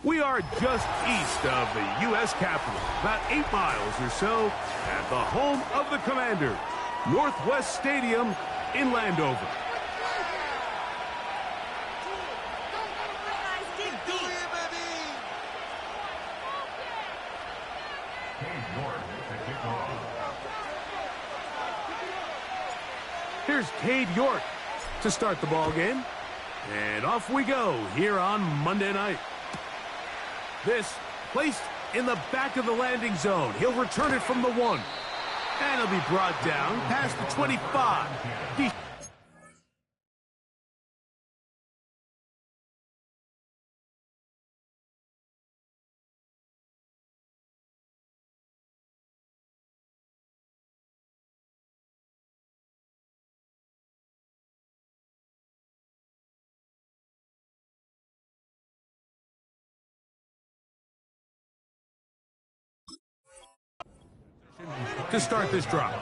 We are just east of the U.S. Capitol, about 8 miles or so, at the home of the Commander, Northwest Stadium in Landover. Here's Cade York to start the ball game. And off we go here on Monday night. This placed in the back of the landing zone. He'll return it from the 1. And he'll be brought down past the 25. To start this drive.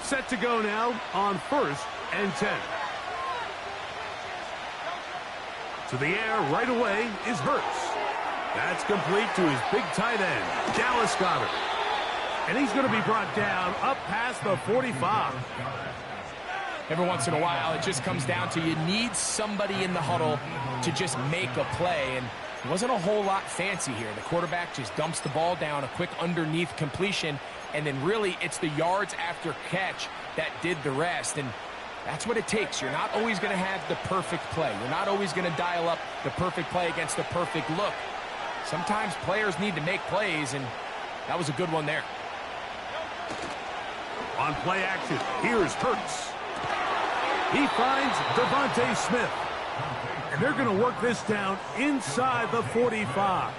Set to go now on 1st and 10. To the air right away is Hurts. That's complete to his big tight end, Dallas Goedert. And he's going to be brought down up past the 45. Every once in a while, it just comes down to you need somebody in the huddle to just make a play. And it wasn't a whole lot fancy here. The quarterback just dumps the ball down, a quick underneath completion, and then really it's the yards after catch that did the rest. And that's what it takes. You're not always going to have the perfect play. You're not always going to dial up the perfect play against the perfect look. Sometimes players need to make plays, and that was a good one there. On play action, here's Hurts. He finds Devontae Smith. And they're going to work this down inside the 45.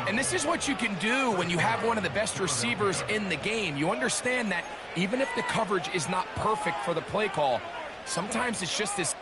And this is what you can do when you have one of the best receivers in the game. You understand that even if the coverage is not perfect for the play call, sometimes it's just this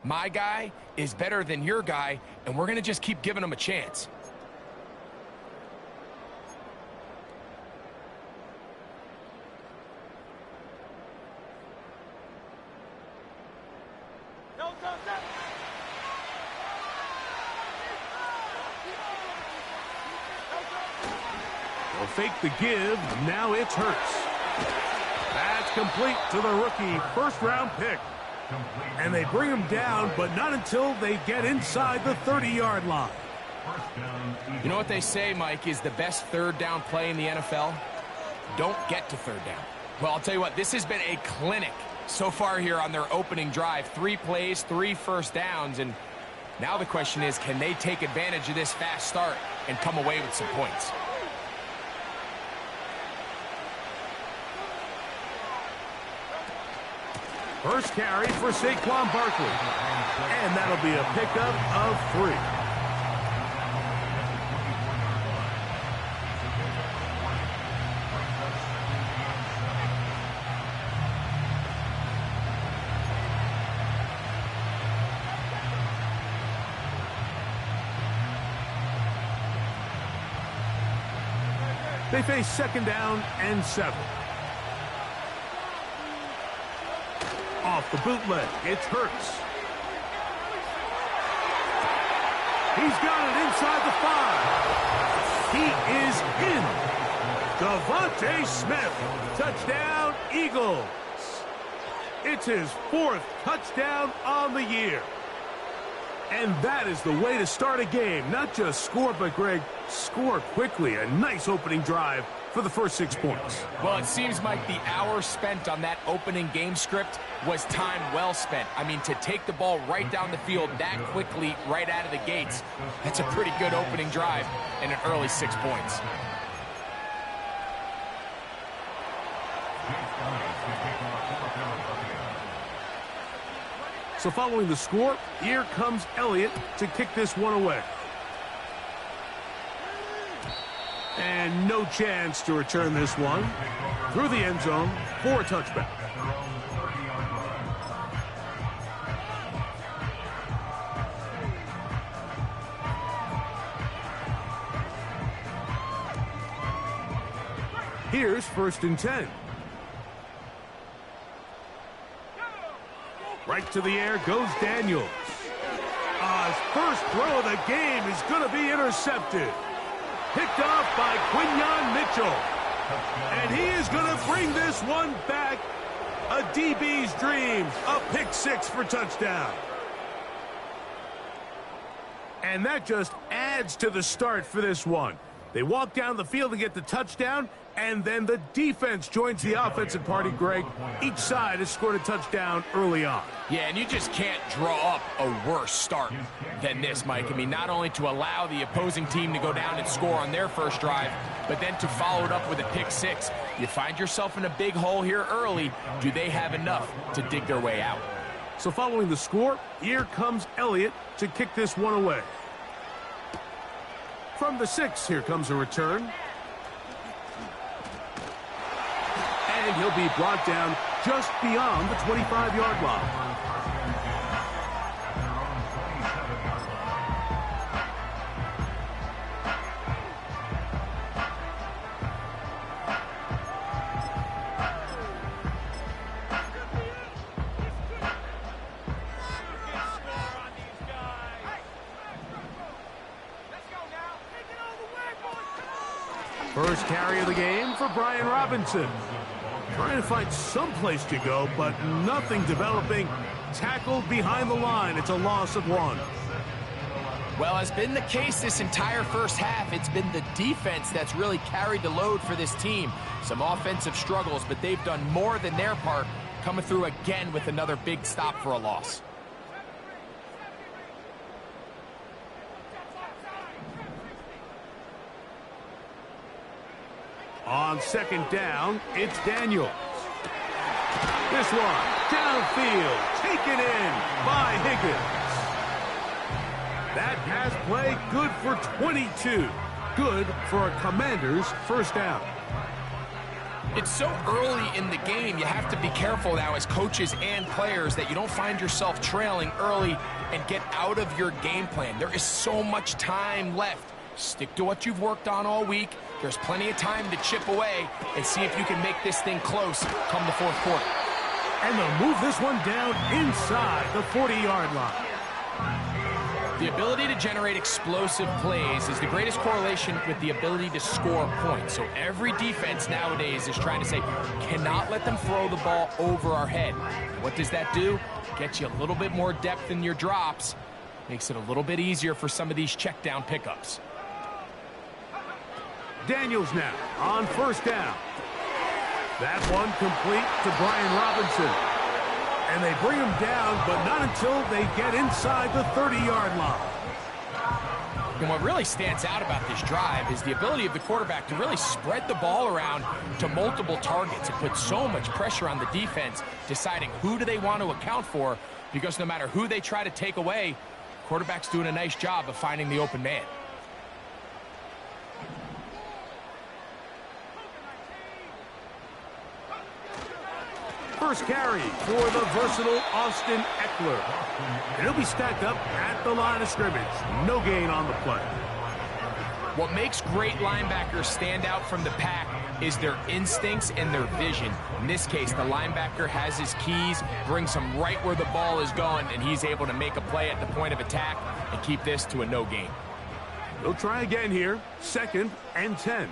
My guy is better than your guy, and we're going to just keep giving him a chance. They'll fake the give. Now it's Hurts. That's complete to the rookie first-round pick. And they bring him down, but not until they get inside the 30-yard line. You know what they say, Mike, is the best third down play in the NFL? Don't get to third down. Well, I'll tell you what, this has been a clinic so far here on their opening drive. 3 plays, 3 first downs, and now the question is, can they take advantage of this fast start and come away with some points? First carry for Saquon Barkley. And that'll be a pickup of 3. They face second down and 7. Off the bootleg, it's Hurts. He's got it inside the 5. He is in. Devontae Smith, touchdown Eagles. It's his 4th touchdown on the year. And that is the way to start a game. Not just score, but, Greg, score quickly. A nice opening drive for the first 6 points. Well, it seems like the hour spent on that opening game script was time well spent. I mean, to take the ball right down the field that quickly right out of the gates, that's a pretty good opening drive and an early 6 points. So following the score, here comes Elliott to kick this one away. And no chance to return this one through the end zone for a touchback. Here's 1st and 10. Right to the air goes Daniels. His first throw of the game is going to be intercepted. Picked off by Quinyon Mitchell. And he is going to bring this one back. A DB's dream. A pick 6 for touchdown. And that just adds to the start for this one. They walk down the field to get the touchdown, and then the defense joins the offensive party, Greg. Each side has scored a touchdown early on. Yeah, and you just can't draw up a worse start than this, Mike. I mean, not only to allow the opposing team to go down and score on their first drive, but then to follow it up with a pick 6. You find yourself in a big hole here early. Do they have enough to dig their way out? So following the score, here comes Elliott to kick this one away. From the 6, here comes a return. And he'll be brought down just beyond the 25-yard line. First carry of the game for Brian Robinson. Trying to find some place to go, but nothing developing. Tackled behind the line. It's a loss of 1. Well, as been the case this entire first half, it's been the defense that's really carried the load for this team. Some offensive struggles, but they've done more than their part, coming through again with another big stop for a loss. On second down, it's Daniels. This one, downfield, taken in by Higgins. That pass play good for 22. Good for a Commander's first down. It's so early in the game, you have to be careful now as coaches and players that you don't find yourself trailing early and get out of your game plan. There is so much time left. Stick to what you've worked on all week. There's plenty of time to chip away and see if you can make this thing close come the fourth quarter. And they'll move this one down inside the 40-yard line. The ability to generate explosive plays is the greatest correlation with the ability to score points. So every defense nowadays is trying to say, cannot let them throw the ball over our head. What does that do? Gets you a little bit more depth in your drops. Makes it a little bit easier for some of these check down pickups. Daniels now on first down. That one complete to Brian Robinson. And they bring him down, but not until they get inside the 30-yard line. And what really stands out about this drive is the ability of the quarterback to really spread the ball around to multiple targets. It puts so much pressure on the defense, deciding who do they want to account for, because no matter who they try to take away, quarterback's doing a nice job of finding the open man. First carry for the versatile Austin Eckler. And he'll be stacked up at the line of scrimmage. No gain on the play. What makes great linebackers stand out from the pack is their instincts and their vision. In this case, the linebacker has his keys, brings him right where the ball is going, and he's able to make a play at the point of attack and keep this to a no gain. They'll try again here. 2nd and 10.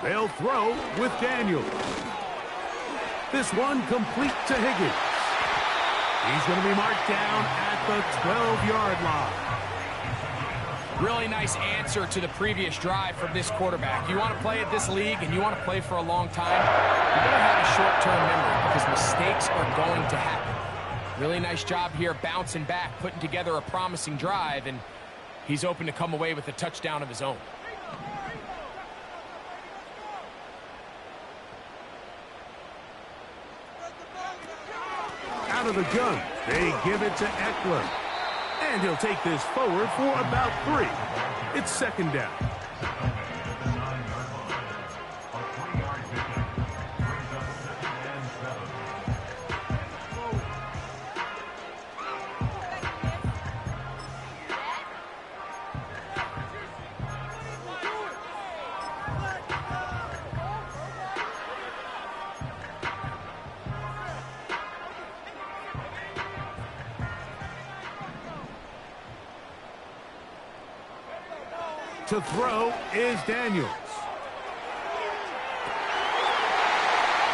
They'll throw with Daniels. This one complete to Higgins. He's going to be marked down at the 12-yard line. Really nice answer to the previous drive from this quarterback. You want to play at this league and you want to play for a long time, you better have a short-term memory because mistakes are going to happen. Really nice job here bouncing back, putting together a promising drive, and he's open to come away with a touchdown of his own. Out of the gun, they give it to Eckler. And he'll take this forward for about 3. It's 2nd down. To throw is Daniels.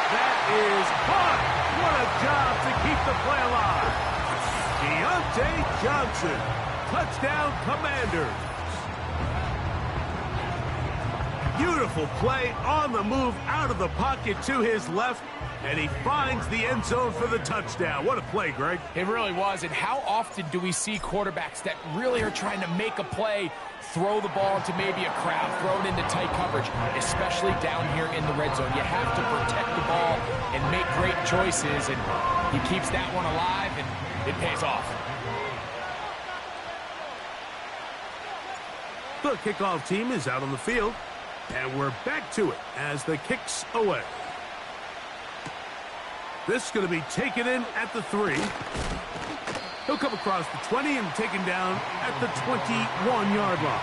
That is caught. What a job to keep the play alive. Deontay Johnson. Touchdown, Commanders. Beautiful play on the move out of the pocket to his left. And he finds the end zone for the touchdown. What a play, Greg. It really was. And how often do we see quarterbacks that really are trying to make a play, throw the ball into maybe a crowd, throw it into tight coverage, especially down here in the red zone? You have to protect the ball and make great choices, and he keeps that one alive, and it pays off. The kickoff team is out on the field, and we're back to it as the kick's away. This is going to be taken in at the 3. He'll come across the 20 and taken down at the 21-yard line.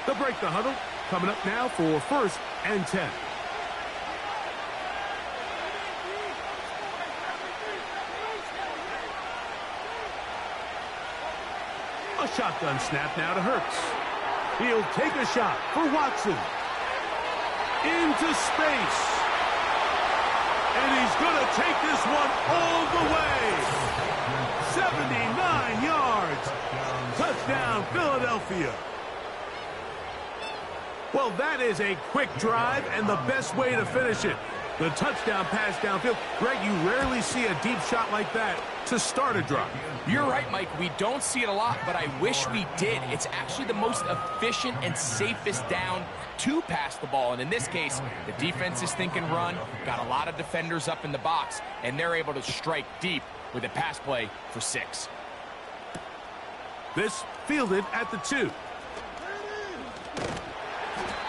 They'll break the huddle. Coming up now for 1st and 10. A shotgun snap now to Hurts. He'll take a shot for Watson. Into space. And he's going to take this one all the way. 79 yards. Touchdown, Philadelphia. Well, that is a quick drive and the best way to finish it. The touchdown pass downfield. Greg, you rarely see a deep shot like that to start a drive. You're right, Mike. We don't see it a lot, but I wish we did. It's actually the most efficient and safest down to pass the ball. And in this case, the defense is thinking run, got a lot of defenders up in the box, and they're able to strike deep with a pass play for 6. This fielded at the 2.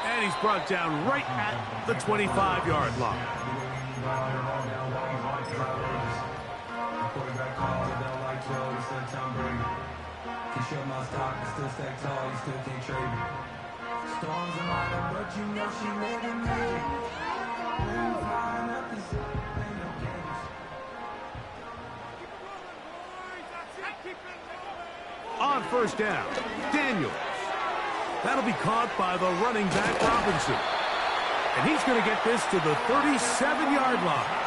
And he's brought down right at the 25-yard line. On first down, Daniels. That'll be caught by the running back, Robinson. And he's going to get this to the 37-yard line.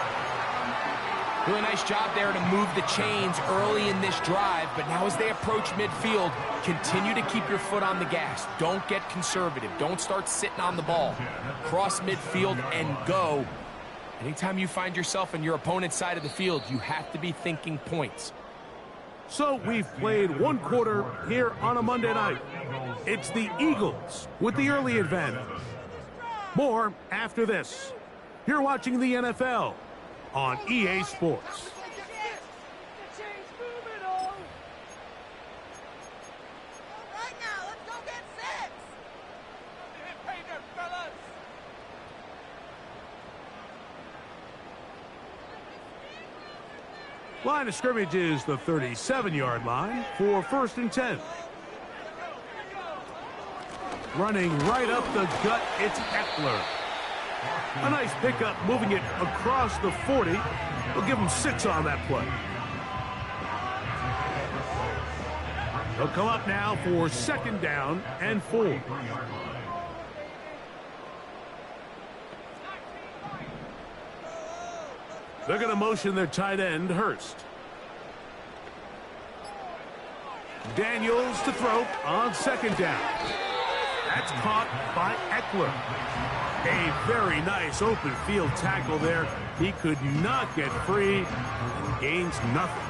Really nice job there to move the chains early in this drive, but now as they approach midfield, continue to keep your foot on the gas. Don't get conservative. Don't start sitting on the ball. Cross midfield and go. Anytime you find yourself on your opponent's side of the field, you have to be thinking points. So we've played one quarter here on a Monday night. It's the Eagles with the early advantage. More after this. You're watching the NFL on EA Sports. Line of scrimmage is the 37-yard line for 1st and 10. Running right up the gut, it's Eckler. A nice pickup, moving it across the 40. We'll give him 6 on that play. He'll come up now for 2nd down and 4. They're going to motion their tight end, Hurst. Daniels to throw on 2nd down. That's caught by Eckler. A very nice open field tackle there. He could not get free and gains nothing.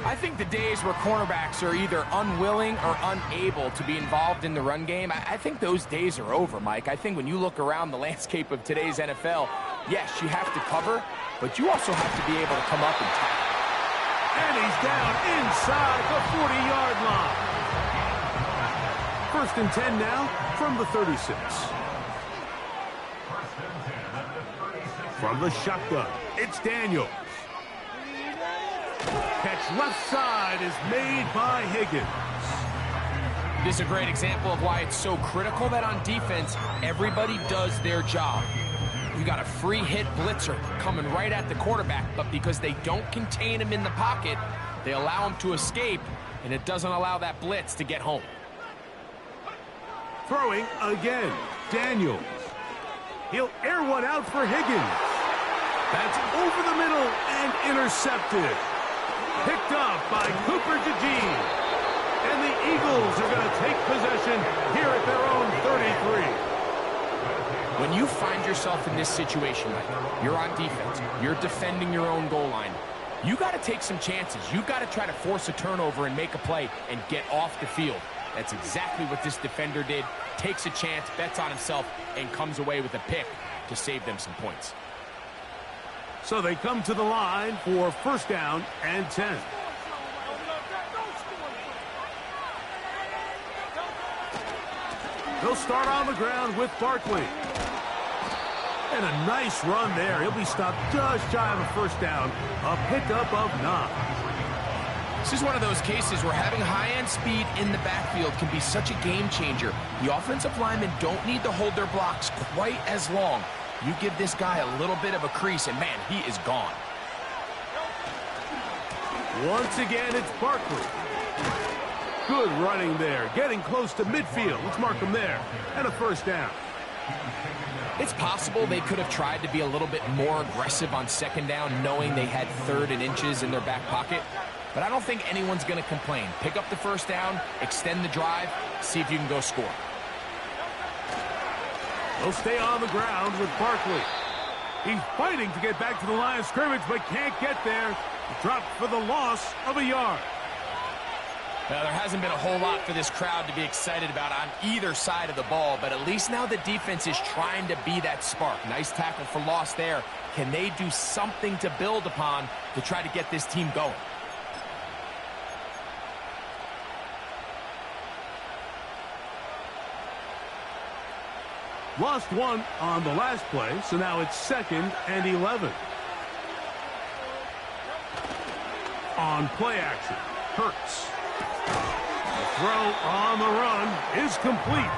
I think the days where cornerbacks are either unwilling or unable to be involved in the run game, I think those days are over, Mike. I think when you look around the landscape of today's NFL, yes, you have to cover, but you also have to be able to come up and tackle. And he's down inside the 40-yard line. 1st and 10 now from the 36. From the shotgun, it's Daniels. Catch left side is made by Higgins. This is a great example of why it's so critical that on defense, everybody does their job. You got a free hit blitzer coming right at the quarterback, but because they don't contain him in the pocket, they allow him to escape, and it doesn't allow that blitz to get home. Throwing again, Daniels. He'll air one out for Higgins. That's over the middle and intercepted. Picked up by Cooper DeJean. And the Eagles are going to take possession here at their own 33. When you find yourself in this situation, Mike, you're on defense, you're defending your own goal line, you got to take some chances. You got to try to force a turnover and make a play and get off the field. That's exactly what this defender did. Takes a chance, bets on himself, and comes away with a pick to save them some points. So they come to the line for 1st down and 10. They'll start on the ground with Barkley. And a nice run there. He'll be stopped just shy of a 1st down. A pickup of 9. This is one of those cases where having high-end speed in the backfield can be such a game changer. The offensive linemen don't need to hold their blocks quite as long. You give this guy a little bit of a crease, and man, he is gone. Once again, it's Barkley. Good running there. Getting close to midfield. Let's mark him there. And a 1st down. It's possible they could have tried to be a little bit more aggressive on 2nd down, knowing they had 3rd and inches in their back pocket. But I don't think anyone's going to complain. Pick up the 1st down, extend the drive, see if you can go score. They'll stay on the ground with Barkley. He's fighting to get back to the line of scrimmage, but can't get there. Dropped for the loss of a yard. Now, there hasn't been a whole lot for this crowd to be excited about on either side of the ball, but at least now the defense is trying to be that spark. Nice tackle for loss there. Can they do something to build upon to try to get this team going? Lost one on the last play, so now it's 2nd and 11. On play action, Hurts. The throw on the run is complete.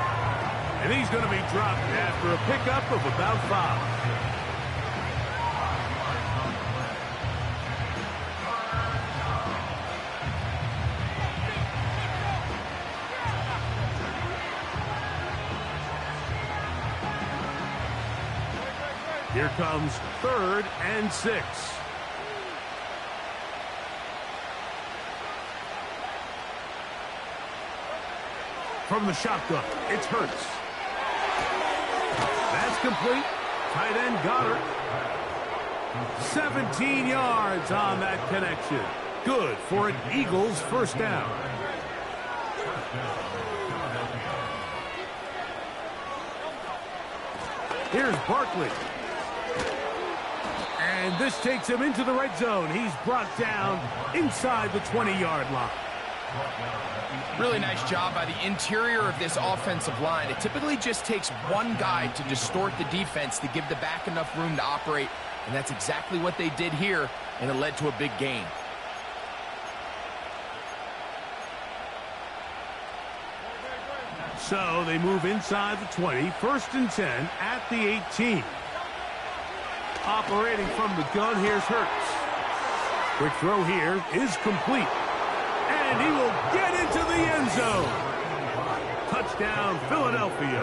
And he's going to be dropped after a pickup of about 5. Here comes 3rd and 6. From the shotgun, it's Hurts. That's complete. Tight end Goddard. 17 yards on that connection. Good for an Eagles first down. Here's Barkley. And this takes him into the red zone. He's brought down inside the 20-yard line. Really nice job by the interior of this offensive line. It typically just takes one guy to distort the defense to give the back enough room to operate, and that's exactly what they did here, and it led to a big gain. So they move inside the 20, 1st and 10 at the 18. Operating from the gun, here's Hurts. Quick throw here is complete. And he will get into the end zone. Touchdown, Philadelphia.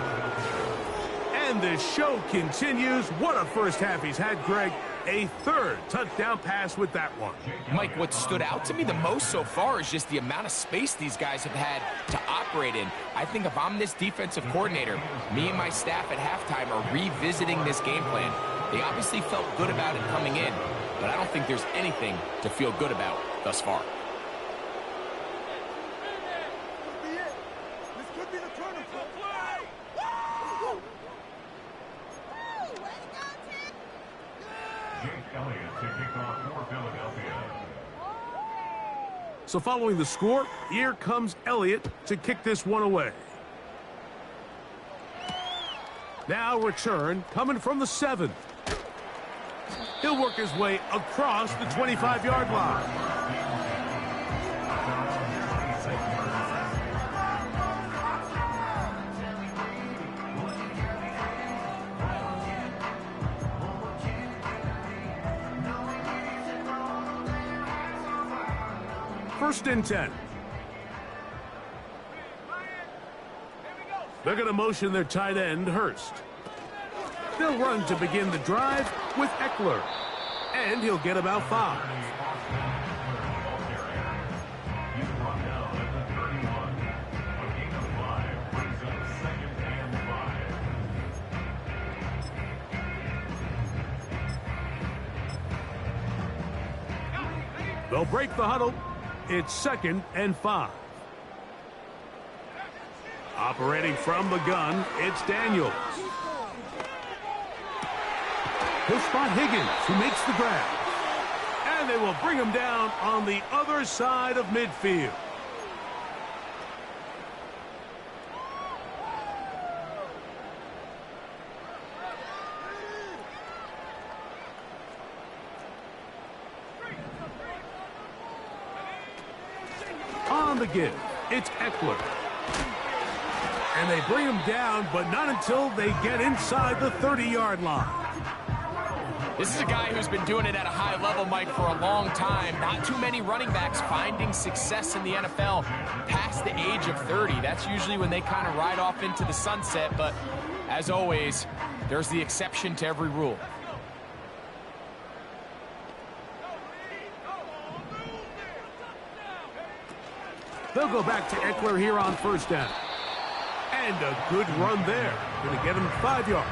And the show continues. What a first half he's had, Greg. A 3rd touchdown pass with that one. Mike, what stood out to me the most so far is just the amount of space these guys have had to operate in. I think if I'm this defensive coordinator, me and my staff at halftime are revisiting this game plan. They obviously felt good about it coming in, but I don't think there's anything to feel good about thus far. So following the score, here comes Elliott to kick this one away. Now return coming from the 7. He'll work his way across the 25-yard line. First and 10. They're going to motion their tight end, Hurst. They'll run to begin the drive with Eckler. And he'll get about 5. They'll break the huddle. It's 2nd and 5. Operating from the gun, it's Daniels. He'll spot Higgins, who makes the grab. And they will bring him down on the other side of midfield. On the give, it's Eckler. And they bring him down, but not until they get inside the 30-yard line. This is a guy who's been doing it at a high level, Mike, for a long time. Not too many running backs finding success in the NFL past the age of 30. That's usually when they kind of ride off into the sunset, but as always, there's the exception to every rule. They'll go back to Eckler here on first down. And a good run there. Going to get him 5 yards.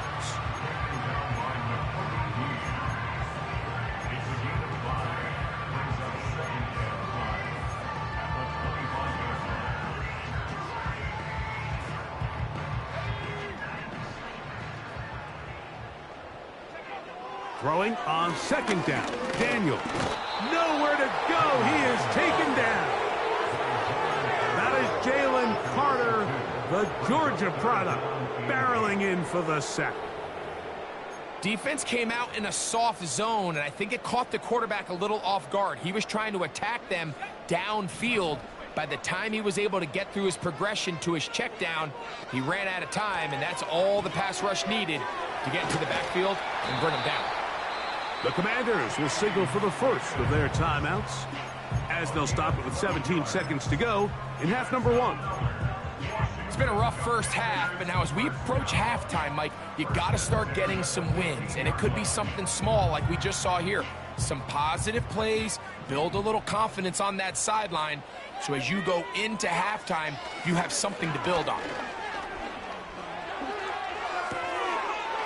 Throwing on second down. Daniel. Nowhere to go. He is taken down. That is Jalen Carter, the Georgia product, barreling in for the sack. Defense came out in a soft zone, and I think it caught the quarterback a little off guard. He was trying to attack them downfield. By the time he was able to get through his progression to his check down, he ran out of time, and that's all the pass rush needed to get into the backfield and bring him down. The Commanders will signal for the first of their timeouts as they'll stop it with 17 seconds to go in half number 1. It's been a rough first half, but now as we approach halftime, Mike, you got to start getting some wins, and it could be something small like we just saw here. Some positive plays, build a little confidence on that sideline, so as you go into halftime, you have something to build on.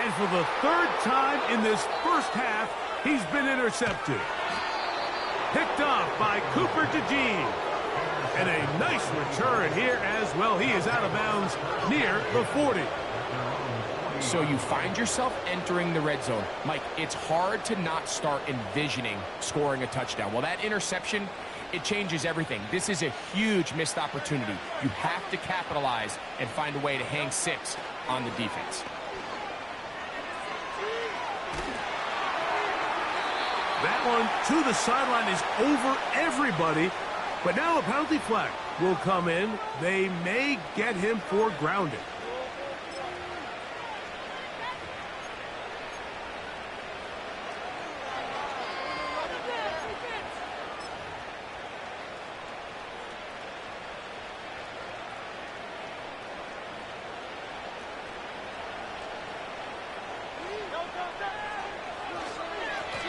And for the third time in this first half, he's been intercepted. Picked off by Cooper DeJean. And a nice return here as well. He is out of bounds near the 40. So you find yourself entering the red zone. Mike, it's hard to not start envisioning scoring a touchdown. Well, that interception, it changes everything. This is a huge missed opportunity. You have to capitalize and find a way to hang 6 on the defense. That one to the sideline is over everybody. But now a penalty flag will come in. They may get him for grounding.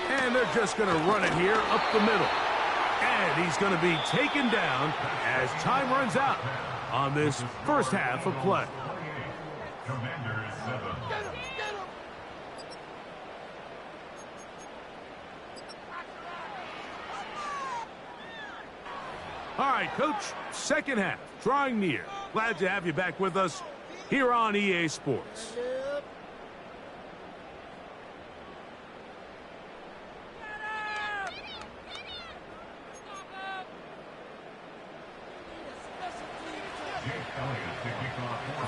And they're just going to run it here up the middle. And he's going to be taken down as time runs out on this first half of play. All right, Coach, second half, drawing near. Glad to have you back with us here on EA Sports.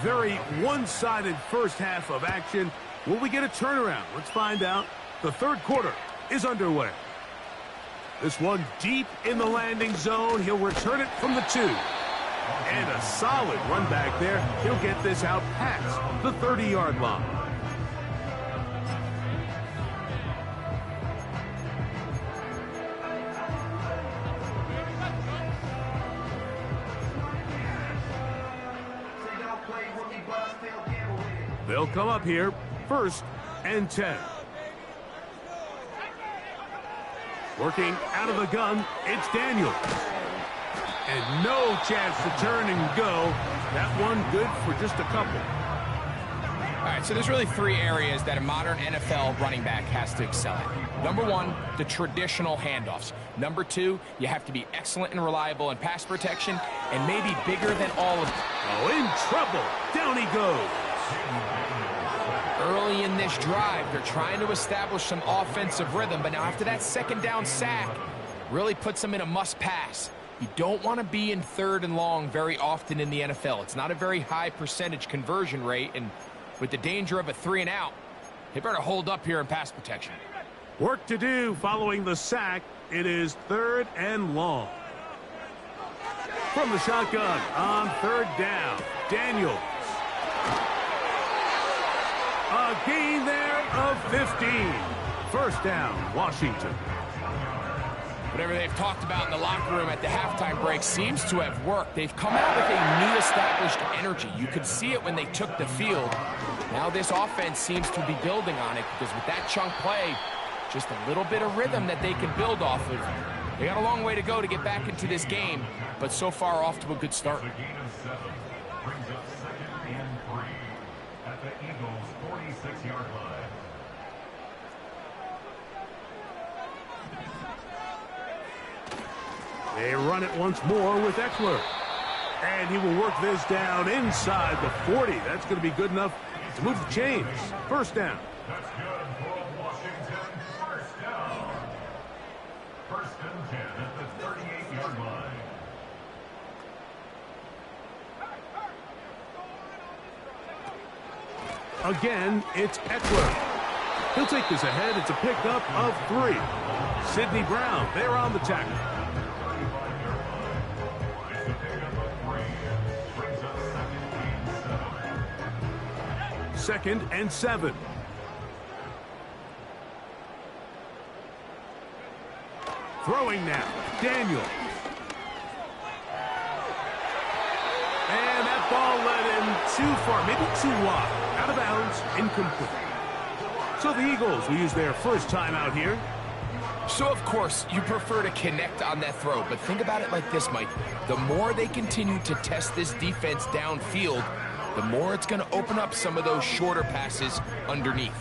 Very one-sided first half of action. Will we get a turnaround? Let's find out. The third quarter is underway. This one deep in the landing zone. He'll return it from the 2. And a solid run back there. He'll get this out past the 30-yard line. They'll come up here, 1st and 10. Working out of the gun, it's Daniel. And no chance to turn and go. That one good for just a couple. All right, so there's really 3 areas that a modern NFL running back has to excel at. Number 1, the traditional handoffs. Number 2, you have to be excellent and reliable in pass protection, and maybe bigger than all of them. Oh, in trouble. Down he goes. Early in this drive, they're trying to establish some offensive rhythm, but now after that second down sack, really puts them in a must-pass. You don't want to be in 3rd and long very often in the NFL. It's not a very high percentage conversion rate, and with the danger of a 3-and-out, they better hold up here in pass protection. Work to do following the sack. It is 3rd and long. From the shotgun on 3rd down, Daniels. A gain there of 15. 1st down, Washington. Whatever they've talked about in the locker room at the halftime break seems to have worked. They've come out with a new established energy. You could see it when they took the field. Now this offense seems to be building on it because with that chunk play, just a little bit of rhythm that they can build off of. They got a long way to go to get back into this game, but so far off to a good start. They run it once more with Eckler. And he will work this down inside the 40. That's going to be good enough to move the chains. 1st down. Again, it's Eckler. He'll take this ahead. It's a pickup of 3. Sidney Brown, they're on the tackle. Second and 7. Throwing now, Daniel. And that ball led him too far, maybe too wide. Out of bounds, incomplete. So the Eagles will use their first time out here. So, of course, you prefer to connect on that throw, but think about it like this, Mike. The more they continue to test this defense downfield, the more it's going to open up some of those shorter passes underneath.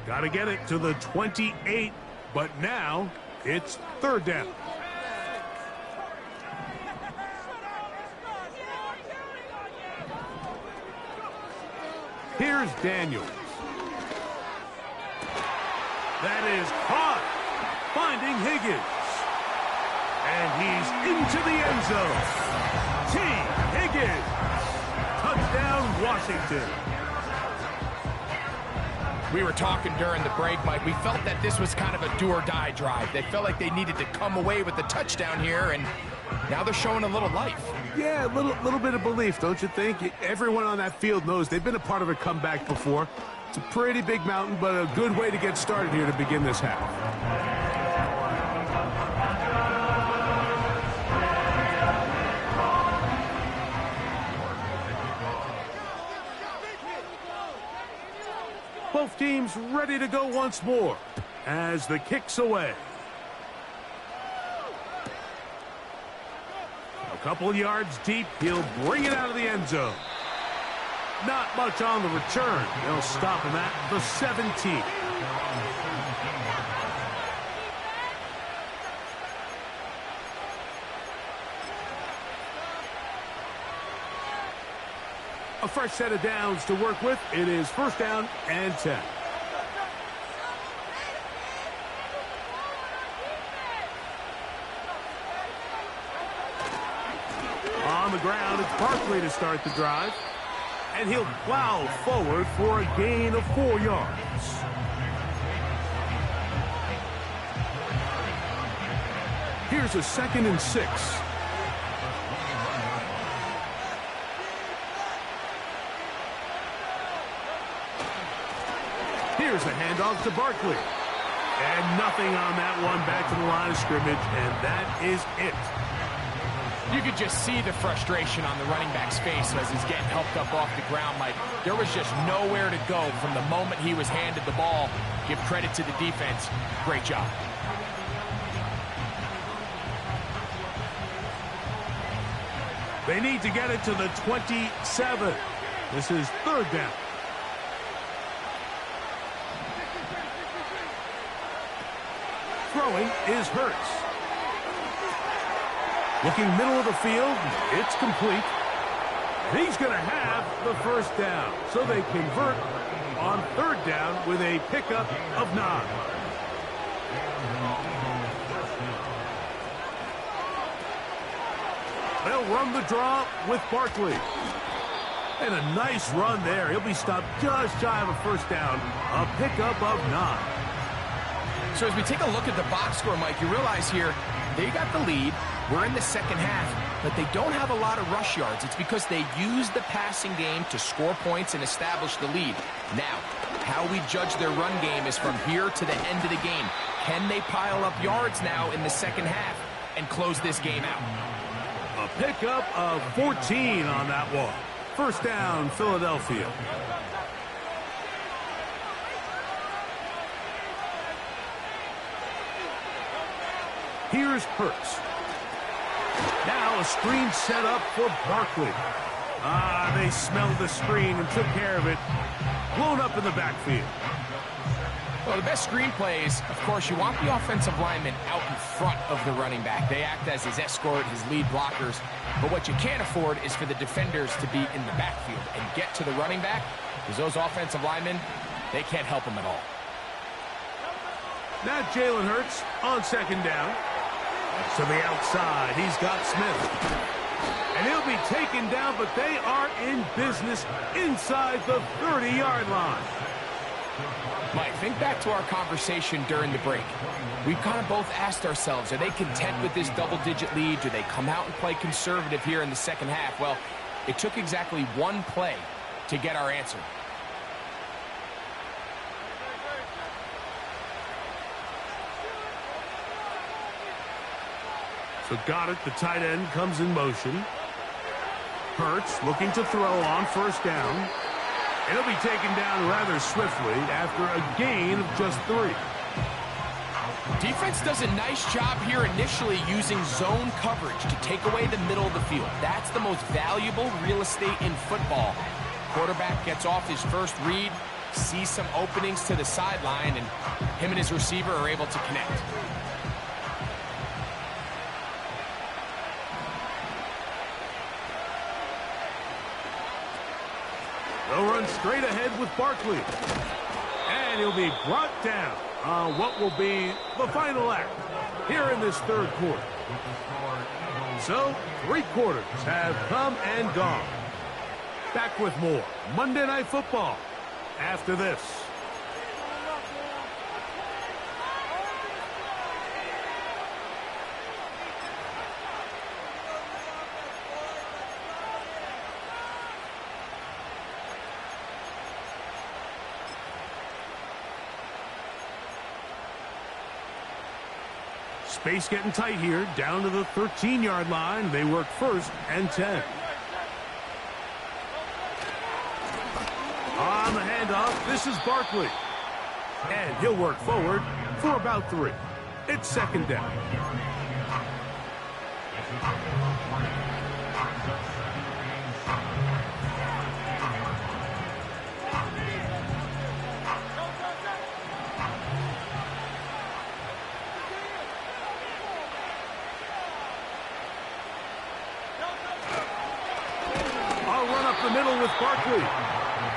Got to get it to the 28, but now it's 3rd down. Here's Daniels. That is caught. Finding Higgins. And he's into the end zone. T. Higgins. Touchdown, Washington. We were talking during the break, Mike. We felt that this was kind of a do-or-die drive. They felt like they needed to come away with the touchdown here, and now they're showing a little life. Yeah, a little bit of belief, don't you think? Everyone on that field knows they've been a part of a comeback before. It's a pretty big mountain, but a good way to get started here to begin this half. Both teams ready to go once more as the kick's away. A couple yards deep, he'll bring it out of the end zone. Not much on the return. They'll stop him at the 17. A fresh set of downs to work with. It is 1st down and 10. On the ground, it's Barkley to start the drive. And he'll plow forward for a gain of 4 yards. Here's a 2nd and 6. Here's a handoff to Barkley. And nothing on that one, back to the line of scrimmage, and that is it. You could just see the frustration on the running back's face as he's getting helped up off the ground, Mike. There was just nowhere to go from the moment he was handed the ball. Give credit to the defense. Great job. They need to get it to the 27. This is 3rd down. Throwing is Hurts. Looking middle of the field, it's complete. He's going to have the 1st down. So they convert on 3rd down with a pickup of 9. They'll run the draw with Barkley. And a nice run there. He'll be stopped just shy of a 1st down. A pickup of 9. So as we take a look at the box score, Mike, you realize here they got the lead. We're in the 2nd half, but they don't have a lot of rush yards. It's because they use the passing game to score points and establish the lead. Now, how we judge their run game is from here to the end of the game. Can they pile up yards now in the 2nd half and close this game out? A pickup of 14 on that one. 1st down, Philadelphia. Here's Hurts. Now a screen set up for Barkley. They smelled the screen and took care of it. Blown up in the backfield. Well, the best screen plays, of course, you want the offensive lineman out in front of the running back. They act as his escort, his lead blockers. But what you can't afford is for the defenders to be in the backfield and get to the running back, because those offensive linemen, they can't help him at all. Now Jalen Hurts on 2nd down. To the outside, he's got Smith. And he'll be taken down, but they are in business inside the 30-yard line. Mike, think back to our conversation during the break. We've kind of both asked ourselves, are they content with this double-digit lead? Do they come out and play conservative here in the second half? Well, it took exactly one play to get our answer. So got it. The tight end comes in motion. Hurts looking to throw on first down. It'll be taken down rather swiftly after a gain of just 3. Defense does a nice job here initially using zone coverage to take away the middle of the field. That's the most valuable real estate in football. Quarterback gets off his first read, sees some openings to the sideline, and him and his receiver are able to connect. They'll run straight ahead with Barkley. And he'll be brought down on what will be the final act here in this third quarter. So, 3 quarters have come and gone. Back with more Monday Night Football after this. Space getting tight here, down to the 13-yard line. They work 1st and 10. On the handoff, this is Barkley. And he'll work forward for about 3. It's 2nd down. The middle with Barkley.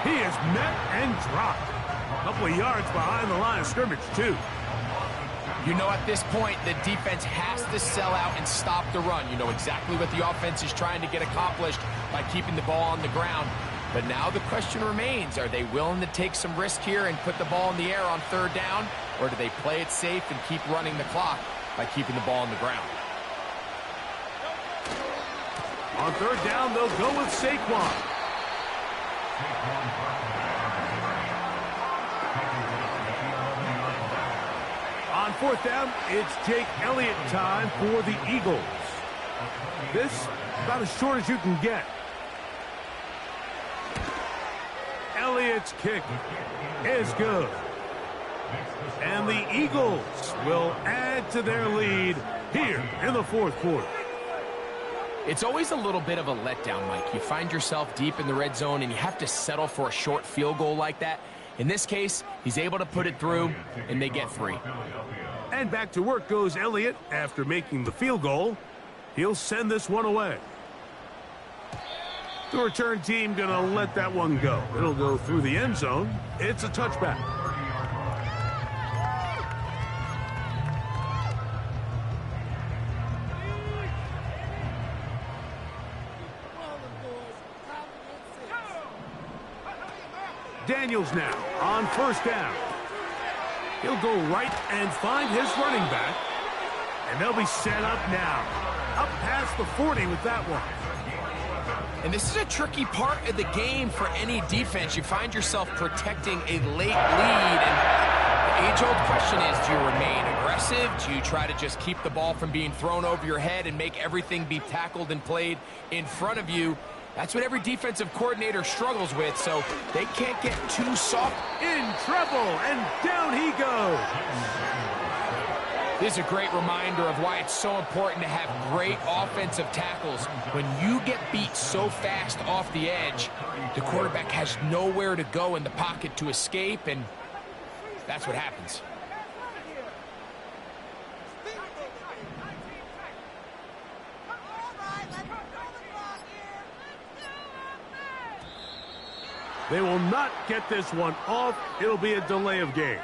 He is met and dropped. A couple of yards behind the line of scrimmage, too. You know, at this point, the defense has to sell out and stop the run. You know exactly what the offense is trying to get accomplished by keeping the ball on the ground. But now the question remains, are they willing to take some risk here and put the ball in the air on 3rd down? Or do they play it safe and keep running the clock by keeping the ball on the ground? On 3rd down, they'll go with Saquon. On 4th down, it's Jake Elliott time for the Eagles. This about as short as you can get. Elliott's kick is good. And the Eagles will add to their lead here in the 4th quarter. It's always a little bit of a letdown, Mike. You find yourself deep in the red zone and you have to settle for a short field goal like that. In this case, he's able to put it through, and they get 3. And back to work goes Elliott after making the field goal. He'll send this one away. The return team going to let that one go. It'll go through the end zone. It's a touchback. Daniels now on 1st down. He'll go right and find his running back. And they'll be set up now. Up past the 40 with that one. And this is a tricky part of the game for any defense. You find yourself protecting a late lead. And the age-old question is, do you remain aggressive? Do you try to just keep the ball from being thrown over your head and make everything be tackled and played in front of you? That's what every defensive coordinator struggles with, so they can't get too soft. In trouble, and down he goes. This is a great reminder of why it's so important to have great offensive tackles. When you get beat so fast off the edge, the quarterback has nowhere to go in the pocket to escape, and that's what happens. They will not get this one off. It'll be a delay of game.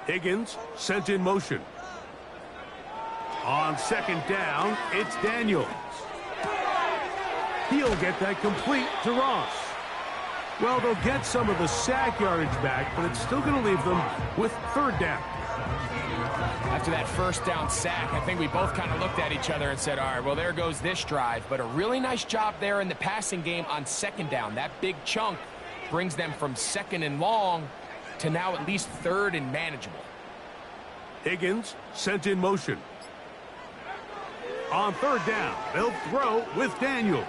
Higgins sent in motion. On second down, it's Daniels. He'll get that complete to Ross. Well, they'll get some of the sack yardage back, but it's still going to leave them with third down. After that first down sack, I think we both kind of looked at each other and said, all right, well, there goes this drive. But a really nice job there in the passing game on second down. That big chunk brings them from second and long to now at least third and manageable. Higgins sent in motion. On third down, they'll throw with Daniels.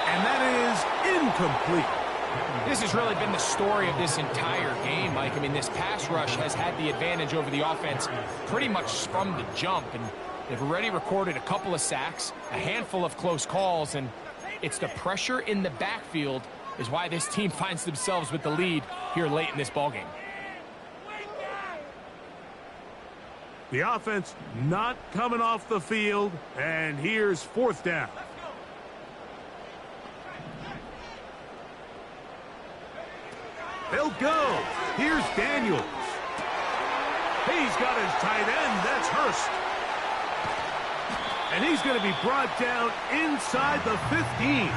And that is incomplete. This has really been the story of this entire game, Mike. I mean, this pass rush has had the advantage over the offense pretty much from the jump. And they've already recorded a couple of sacks, a handful of close calls, and it's the pressure in the backfield is why this team finds themselves with the lead here late in this ballgame. The offense not coming off the field, and here's fourth down. They'll go. Here's Daniels. He's got his tight end. That's Hurst. And he's going to be brought down inside the 15.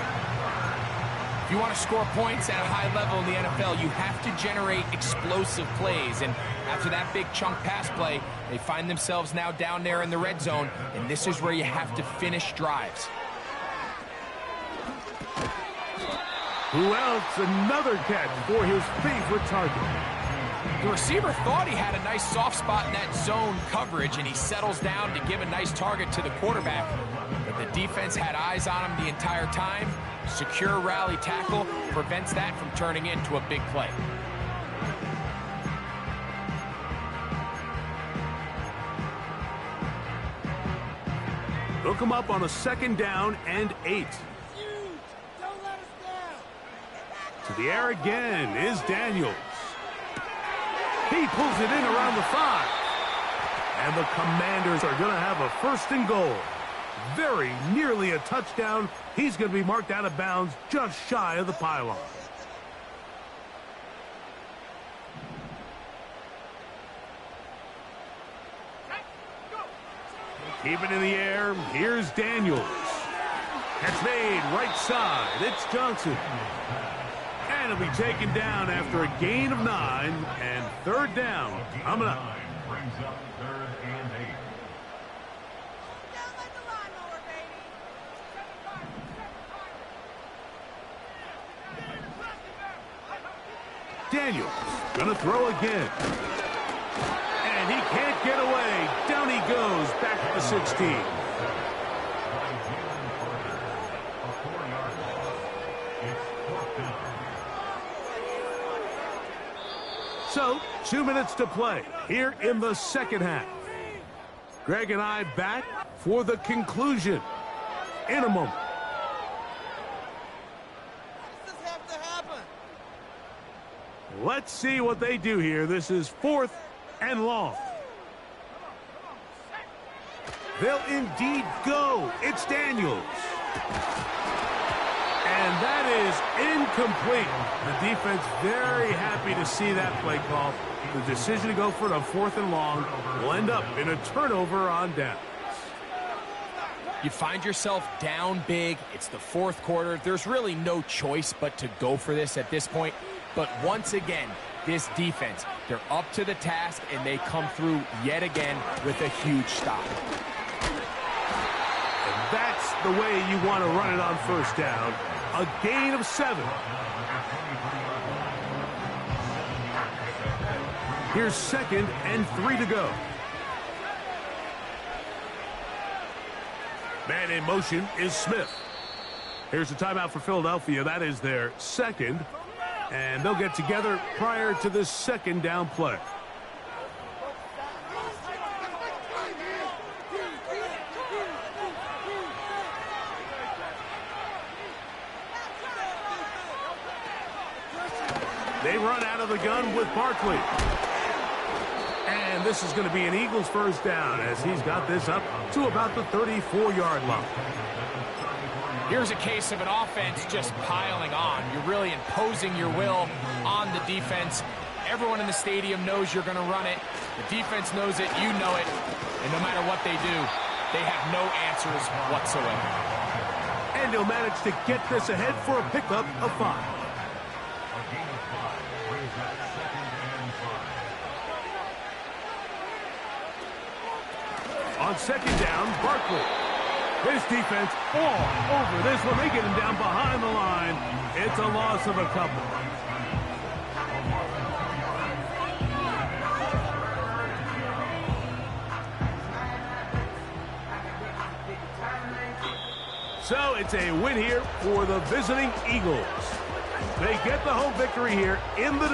If you want to score points at a high level in the NFL, you have to generate explosive plays. And after that big chunk pass play, they find themselves now down there in the red zone, and this is where you have to finish drives. Who else? Another catch for his favorite target. The receiver thought he had a nice soft spot in that zone coverage, and he settles down to give a nice target to the quarterback. But the defense had eyes on him the entire time. Secure rally tackle prevents that from turning into a big play. Hook him up on a second down and 8. To the air again is Daniels. He pulls it in around the 5. And the Commanders are going to have a first and goal. Very nearly a touchdown. He's going to be marked out of bounds just shy of the pylon. Keep it in the air. Here's Daniels. Catch made right side. It's Johnson. And he'll be taken down after a gain of 9 and third down coming up. Daniels gonna throw again. And he can't get away. Down he goes back to the 16. So, 2 minutes to play here in the second half. Greg and I back for the conclusion in a moment. Let's see what they do here. This is 4th and long. They'll indeed go. It's Daniels. And that is incomplete. The defense very happy to see that play call. The decision to go for it on 4th and long will end up in a turnover on downs. You find yourself down big. It's the 4th quarter. There's really no choice but to go for this at this point. But once again, this defense, they're up to the task, and they come through yet again with a huge stop. And that's the way you want to run it on first down. A gain of 7. Here's 2nd and 3 to go. Man in motion is Smith. Here's a timeout for Philadelphia. That is their 2nd. And they'll get together prior to this 2nd down play. They run out of the gun with Barkley. And this is going to be an Eagles first down as he's got this up to about the 34-yard line. Here's a case of an offense just piling on. You're really imposing your will on the defense. Everyone in the stadium knows you're going to run it. The defense knows it. You know it. And no matter what they do, they have no answers whatsoever. And he'll manage to get this ahead for a pickup of 5. On second down, Barkley. His defense all over this one. They get him down behind the line. It's a loss of a couple. So it's a win here for the visiting Eagles. They get the home victory here in the